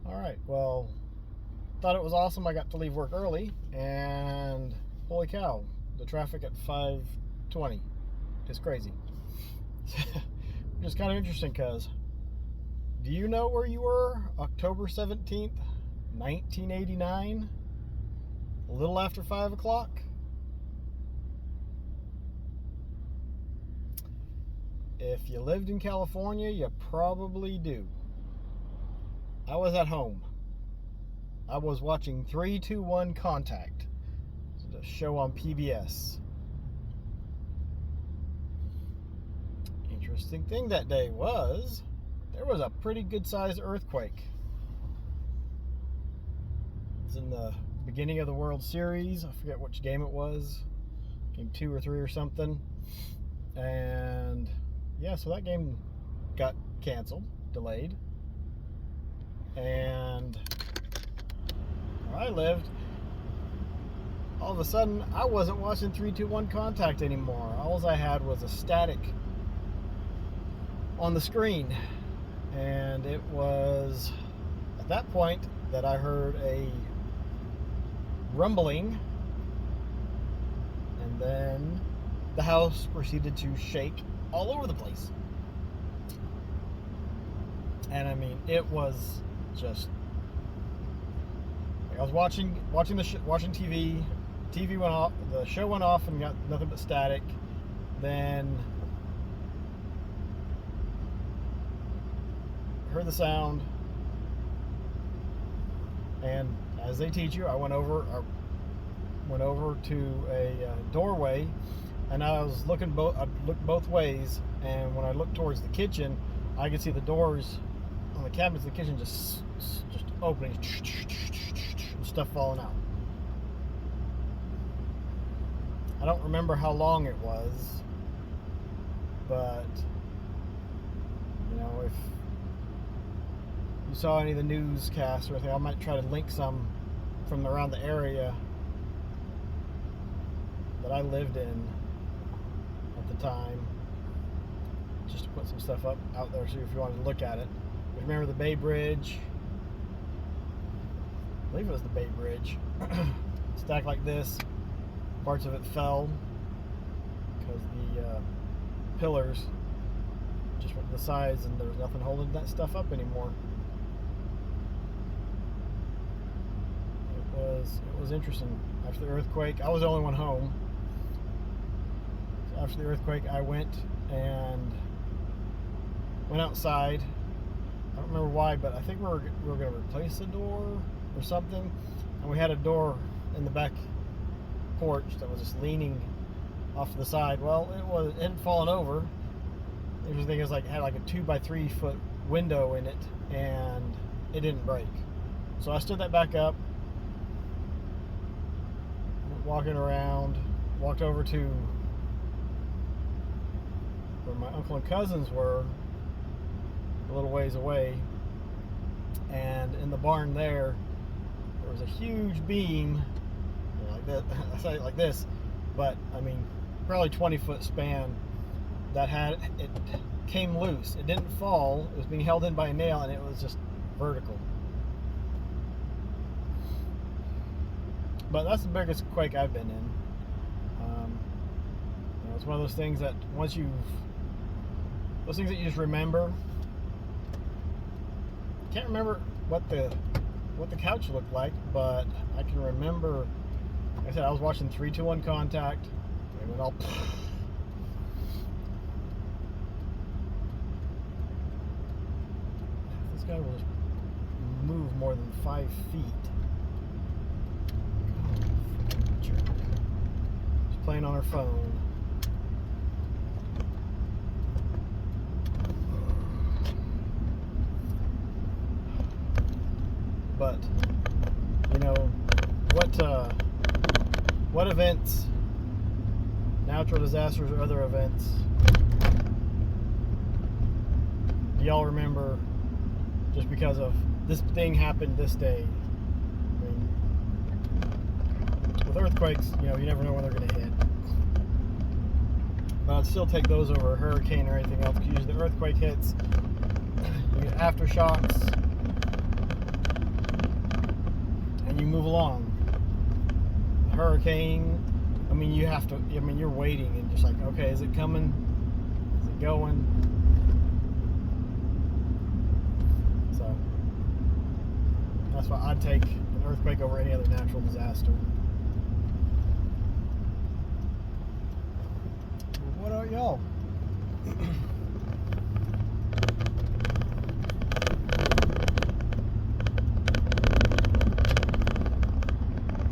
Alright, well, thought it was awesome. I got to leave work early, and holy cow, the traffic at 5:20 is crazy. Which is kind of interesting because, do you know where you were October 17th, 1989? A little after 5 o'clock? If you lived in California, you probably do. I was at home. I was watching 3-2-1 Contact, the show on PBS. Interesting thing that day was there was a pretty good sized earthquake. It was in the beginning of the World Series. I forget which game it was. Game 2 or 3 or something. And yeah, so that game got canceled, delayed. And where I lived, all of a sudden, I wasn't watching 3-2-1 Contact anymore. All I had was a static on the screen. And it was at that point that I heard a rumbling, and then the house proceeded to shake all over the place. And I mean, it was just, I was watching TV. TV went off. The show went off and got nothing but static. Then heard the sound, and as they teach you, I went over to a doorway, and I was looking I looked both ways, and when I looked towards the kitchen, I could see the doors on the cabinets of the kitchen just opening, and stuff falling out. I don't remember how long it was, but you know, if you saw any of the newscasts or anything, I might try to link some from around the area that I lived in at the time, just to put some stuff out there, so if you wanted to look at it. Remember the Bay Bridge? I believe it was the Bay Bridge. Stacked like this. Parts of it fell because the pillars just went to the sides, and there was nothing holding that stuff up anymore. It was interesting. After the earthquake, I was the only one home. So after the earthquake, I went outside. I don't remember why, but I think we were going to replace the door or something, and we had a door in the back porch that was just leaning off to the side. Well, it had fallen over. The interesting thing is, it had like a 2-by-3 foot window in it, and it didn't break. So I stood that back up, walking around, walked over to where my uncle and cousins were, a little ways away, and in the barn there was a huge beam, like that. I say it like this, but I mean probably 20-foot span, that it came loose. It didn't fall. It was being held in by a nail, and it was just vertical. But that's the biggest quake I've been in. It's one of those things that those things that you just remember. Can't remember what the couch looked like, but I can remember. Like I said, I was watching 3-2-1 Contact. It went all. This guy will just move more than 5 feet. She's playing on her phone. But you know what events, natural disasters or other events, do y'all remember just because of this thing happened this day? I mean, with earthquakes, you never know when they're going to hit. But I'd still take those over a hurricane or anything else, because usually the earthquake hits, you get aftershocks, and you move along. The hurricane, I mean, you have to, I mean, you're waiting and just like, okay, is it coming? Is it going? So that's why I'd take an earthquake over any other natural disaster. What are y'all?